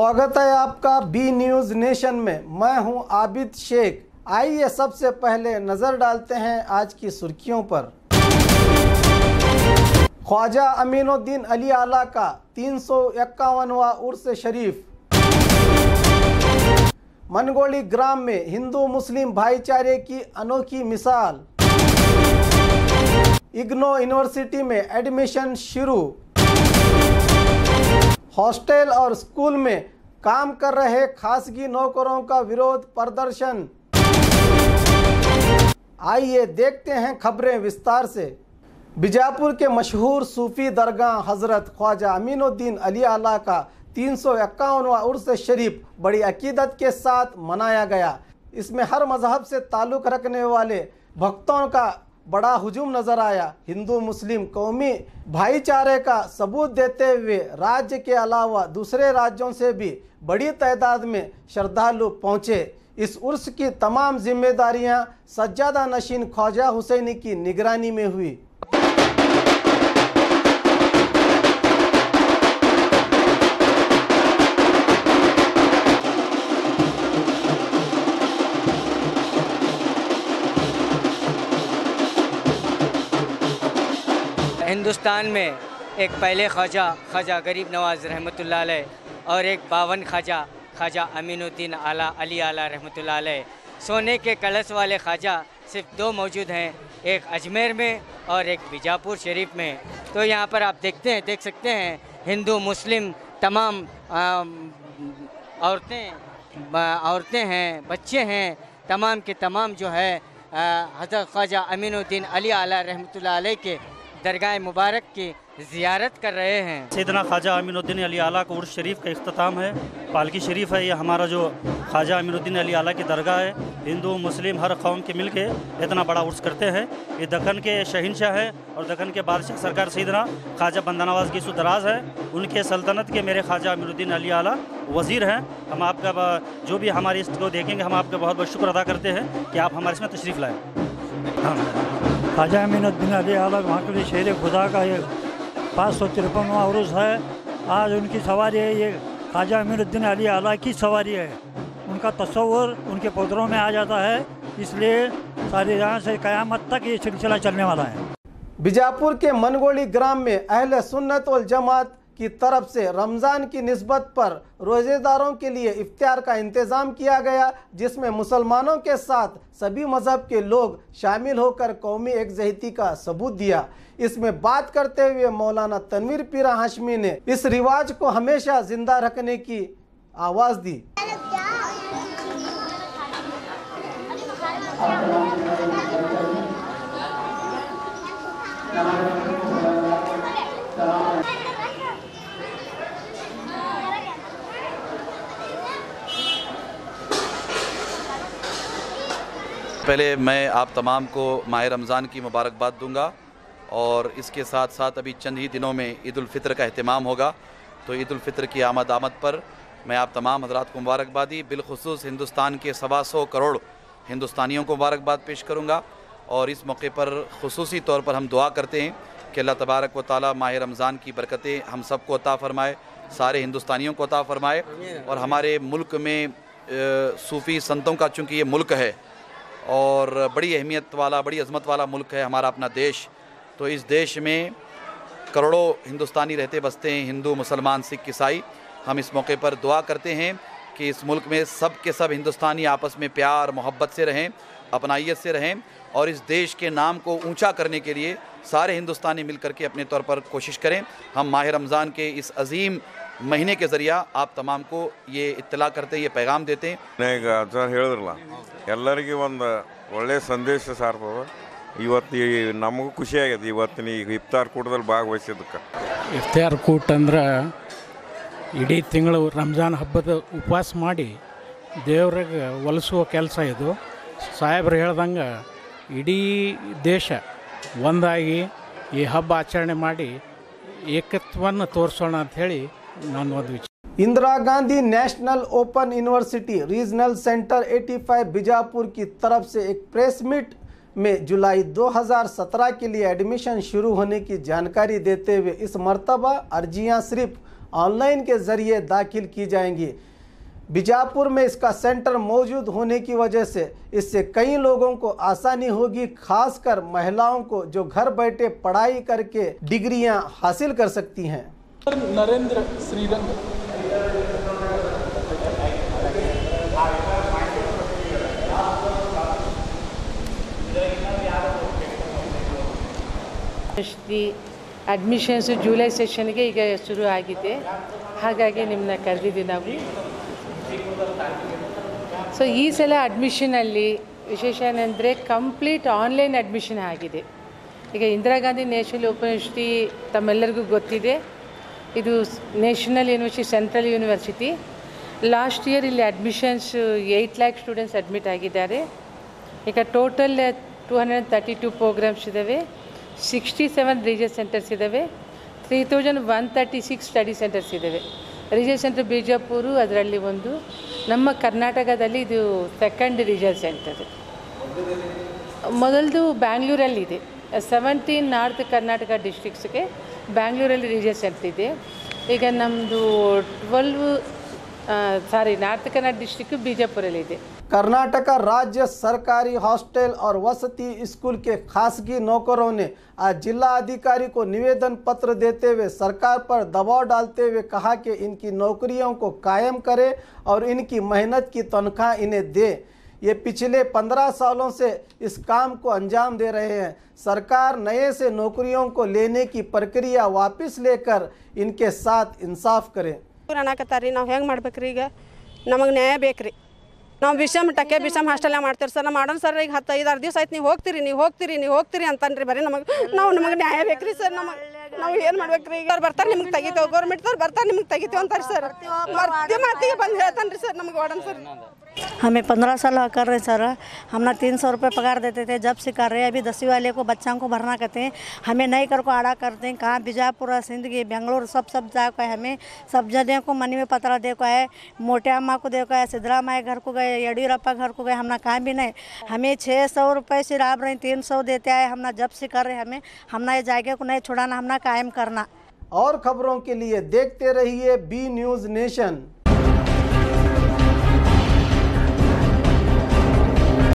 स्वागत है आपका बी न्यूज़ नेशन में। मैं हूं आबिद शेख। आइए सबसे पहले नज़र डालते हैं आज की सुर्खियों पर। ख्वाजा अमीनुद्दीन अली आला का 351वां उर्स शरीफ। मनगोली ग्राम में हिंदू मुस्लिम भाईचारे की अनोखी मिसाल। इग्नो यूनिवर्सिटी में एडमिशन शुरू। हॉस्टल और स्कूल में काम कर रहे खासगी नौकरों का विरोध प्रदर्शन। आइए देखते हैं खबरें विस्तार से। बीजापुर के मशहूर सूफी दरगाह हज़रत ख्वाजा अमीनुद्दीन अली आला का 351वां उर्स शरीफ बड़ी अकीदत के साथ मनाया गया। इसमें हर मजहब से ताल्लुक़ रखने वाले भक्तों का बड़ा हुजूम नजर आया। हिंदू मुस्लिम कौमी भाईचारे का सबूत देते हुए राज्य के अलावा दूसरे राज्यों से भी बड़ी तादाद में श्रद्धालु पहुंचे। इस उर्स की तमाम जिम्मेदारियां सज्जादा नशीन ख्वाजा हुसैनी की निगरानी में हुई। हिंदुस्तान में एक पहले ख्वाजा गरीब नवाज़ रहमतुल्लाह अलैह और एक 52 ख्वाजा अमीनुद्दीन अली आला रहमतुल्लाह अलैह। सोने के कलश वाले ख्वाजा सिर्फ 2 मौजूद हैं, एक अजमेर में और एक बीजापुर शरीफ में। तो यहाँ पर आप देख सकते हैं हिंदू मुस्लिम तमाम औरतें हैं, बच्चे हैं, तमाम के तमाम जो है हज़रत ख्वाजा अमीनुद्दीन अली आला रहमतुल्लाह अलैह के दरगाह मुबारक की ज़ियारत कर रहे हैं। सैयदना ख्वाजा अमीनुद्दीन अली आला का उर्स शरीफ का इख्तिताम है। पालकी शरीफ है। ये हमारा जो ख्वाजा अमीनुद्दीन अली आला की दरगाह है, हिंदू मुस्लिम हर कौम के मिलके इतना बड़ा उर्स करते हैं। ये दक्कन के शहनशाह है और दक्कन के बादशाह सरकार सैयदना ख्वाजा बंदा नवाज़ की सुदराज है। उनके सल्तनत के मेरे ख्वाजा अमीनुद्दीन अली आला वज़ीर हैं। हम आपका जो भी हमारी इसको देखेंगे हम आपका बहुत बहुत शुक्र अदा करते हैं कि आप हमारे इसमें तशरीफ़ लाएँ। हाँ, ख्वाजा अमीनुद्दीन अली आला महकूम शेर खुदा का ये 553वां उर्स है। आज उनकी सवारी है। ये ख्वाजा अमीनुद्दीन अली आला की सवारी है। उनका तस्वुर उनके पौधरों में आ जाता है, इसलिए सारी जहाँ से क़यामत तक ये सिलसिला चलने वाला है। बीजापुर के मनगोली ग्राम में अहले सुन्नत वल जमात की तरफ से रमज़ान की निस्बत पर रोज़ेदारों के लिए इफ्तार का इंतज़ाम किया गया, जिसमें मुसलमानों के साथ सभी मज़हब के लोग शामिल होकर कौमी एकजहती का सबूत दिया। इसमें बात करते हुए मौलाना तनवीर पीरा हाशमी ने इस रिवाज को हमेशा जिंदा रखने की आवाज़ दी। पहले मैं आप तमाम को माह रमज़ान की मुबारकबाद दूंगा और इसके साथ साथ अभी चंद ही दिनों में ईद उल फितर का अहतमाम होगा। तो ईद उल फितर की आमद पर मैं आप तमाम हज़रात को मुबारकबादी बिलखुसूस हिंदुस्तान के 125 करोड़ हिंदुस्तानियों को मुबारकबाद पेश करूँगा। और इस मौके पर खुसूसी तौर पर हम दुआ करते हैं कि अल्लाह तबारक व तआला माह रमज़ान की बरकतें हम सब को अता फ़रमाए, सारे हिंदुस्तानियों को अता फ़रमाए। और हमारे मुल्क में सूफ़ी संतों का चूँकि ये मुल्क है और बड़ी अहमियत वाला, बड़ी अज़मत वाला मुल्क है हमारा अपना देश। तो इस देश में करोड़ों हिंदुस्तानी रहते बसते हैं, हिंदू मुसलमान सिख ईसाई। हम इस मौके पर दुआ करते हैं कि इस मुल्क में सब के सब हिंदुस्तानी आपस में प्यार मोहब्बत से रहें, अपनाइयत से रहें और इस देश के नाम को ऊंचा करने के लिए सारे हिंदुस्तानी मिल कर के अपने तौर पर कोशिश करें। हम माह रमज़ान के इस अजीम महीने के ज़रिया आप तमाम को ये इत्तला करते हैं, ये पैगाम देते हैं। ಎಲ್ಲರಿಗೂ ಒಂದು ಒಳ್ಳೆಯ ಸಂದೇಶ ಸಾರ್ತದೆ। ಇವತ್ತು ನಮಗೂ ಖುಷಿ ಆಗಿದೆ ಇವತ್ತಿನ ಈ ಇಫ್ತಾರ್ ಕೂಟದಲ್ಲಿ ಭಾಗವಹಿಸಿದ್ದಕ್ಕೆ। ಇಫ್ತಾರ್ ಕೂಟ ಅಂದ್ರೆ ಇಡೀ ತಿಂಗಳು ರಂಜಾನ್ ಹಬ್ಬದ ಉಪವಾಸ ಮಾಡಿ ದೇವ್ರಿಗೆ ಒಲಿಸುವ ಕೆಲಸ ಇದು। ಸಾಹೇಬ್ರು ಹೇಳ್ದಂಗೆ ಇಡೀ ದೇಶ ಒಂದಾಗಿ ಈ ಹಬ್ಬ ಆಚರಣೆ ಮಾಡಿ ಏಕತ್ವವನ್ನು ತೋರಿಸೋಣ ಅಂಥೇಳಿ ನಾನು ಒಂದು ವಿಚಾರ। Indira Gandhi national open university regional centre 85 Bijapur की तरफ से एक प्रेस मीट में जुलाई 2017 के लिए एडमिशन शुरू होने की जानकारी देते हुए इस मरतबा अर्जियां सिर्फ ऑनलाइन के जरिए दाखिल की जाएंगी। बीजापुर में इसका सेंटर मौजूद होने की वजह से इससे कई लोगों को आसानी होगी, खासकर महिलाओं को जो घर बैठे पढ़ाई करके डिग्रियां हासिल कर सकती हैं। नरेंद्र श्रीरंग ಅಡ್ಮಿಷನ್ಸ್ ಜುಲೈ ಸೆಷನ್ಗೆ ಈಗ ಶುರು ಆಗಿದೆ, ಹಾಗಾಗಿ ನಿಮ್ಮನ್ನ ಕರೆದಿದ್ದೀವಿ ನಾವು. ಸೊ ಈ ಸಲ ಅಡ್ಮಿಷನಲ್ಲಿ ವಿಶೇಷ ಏನಂದರೆ ಕಂಪ್ಲೀಟ್ ಆನ್ಲೈನ್ ಅಡ್ಮಿಷನ್ ಆಗಿದೆ. ಈಗ Indira Gandhi national open university ತಮ್ಮೆಲ್ಲರಿಗೂ ಗೊತ್ತಿದೆ, ಇದು national university, central university. Last year ಇಲ್ಲಿ ಅಡ್ಮಿಷನ್ಸ್ 8 lakh ಸ್ಟೂಡೆಂಟ್ಸ್ ಅಡ್ಮಿಟ್ ಆಗಿದ್ದಾರೆ. ಈಗ ಟೋಟಲ್ 232 ಪ್ರೋಗ್ರಾಮ್ಸ್ ಇದ್ದಾವೆ, 67 ರೀಜನ್ ಸೆಂಟರ್ಸ್ ಇದ್ದಾವೆ, 3136 ಸ್ಟಡಿ ಸೆಂಟರ್ಸ್ ಇದ್ದಾವೆ. ರೀಜನ್ ಸೆಂಟರ್ ಬಿಜಾಪುರ ಅದರಲ್ಲಿ ಒಂದು, ನಮ್ಮ ಕರ್ನಾಟಕದಲ್ಲಿ ಇದು ಸೆಕೆಂಡ್ ರೀಜನ್ ಸೆಂಟರ್. ಮೊದಲದು ಬ್ಯಾಂಗ್ಳೂರಲ್ಲಿದೆ, 17 ನಾರ್ತ್ ಕರ್ನಾಟಕ ಡಿಸ್ಟ್ರಿಕ್ಸ್ಗೆ ಬ್ಯಾಂಗ್ಳೂರಲ್ಲಿ ರೀಜನ್ ಸೆಂಟರ್ ಇದೆ. ಈಗ ನಮ್ಮದು 12 ನಾರ್ತ್ ಕರ್ನಾಟಕ डिस्ट्रिक्ट बीजापुरಲ್ಲಿದೆ. कर्नाटक राज्य सरकारी हॉस्टल और वसती स्कूल के खासगी नौकरों ने आज जिला अधिकारी को निवेदन पत्र देते हुए सरकार पर दबाव डालते हुए कहा कि इनकी नौकरियों को कायम करे और इनकी मेहनत की तनख्वाह इन्हें दे। ये पिछले 15 सालों से इस काम को अंजाम दे रहे हैं। सरकार नए से नौकरियों को लेने की प्रक्रिया वापस लेकर इनके साथ इंसाफ करे। ಅನ್ನಕತ್ತಾರಿ, ನಾವು ಹೆಂಗೆ ಮಾಡ್ಬೇಕ್ರಿ? ಈಗ ನಮಗೆ ನ್ಯಾಯ ಬೇಕ್ರಿ. ನಾವು ಬಿಸಮ್ ಹಾಸ್ಟೆಲ್ನಾಗ ಮಾಡ್ತೀವಿ ಸರ್. ನಾವು ಮಾಡೋಣ ಸರ್. ಈಗ 10-5-6 ದಿವಸ ಆಯ್ತು, ನೀವು ಹೋಗ್ತೀರಿ ಅಂತನ್ರಿ. ಬರೀ ನಮಗೆ ನ್ಯಾಯ ಬೇಕ್ರಿ ಸರ್. ನಾವು ಏನು ಮಾಡ್ಬೇಕ್ರಿ? ಈಗ ಅವ್ರು ಬರ್ತಾರೆ, ನಿಮ್ಗೆ ತೆಗಿತೇವೆ, ಗೌರ್ಮೆಂಟ್ದವ್ರು ಬರ್ತಾರೆ, ನಿಮ್ಗೆ ತೆಗಿತೇವೆ ಅಂತಾರೆ ಸರ್. ಮಾತಿಗೆ ಬಂದು ಹೇಳ್ತಾನೆ ರೀ ಸರ್ ನಮಗೆ ವಾರ್ಡನ್ सर। हमें 15 साल कर रहे सर, हमने 300 रुपये पगार देते थे जब से कर रहे हैं। अभी 10वीं वाले को बच्चों को भरना कहते हैं, हमें नहीं कर को आड़ा करते हैं। कहाँ बीजापुर, सिंदगी, बेंगलोर सब जाकर है। हमें सब जने को मनी में पत्र देखो है, मोटे अम्मा को देखो है, सिद्धरामैया घर को गए, येडियुरप्पा घर को गए, हमने कहाँ भी नहीं। हमें 600 रुपये से राब रहे, 300 देते आए। हमने जब से कर रहे, हमने ये जायगे को नहीं छोड़ाना, हमने कायम करना। और खबरों के लिए देखते रहिए बी न्यूज़ नेशन।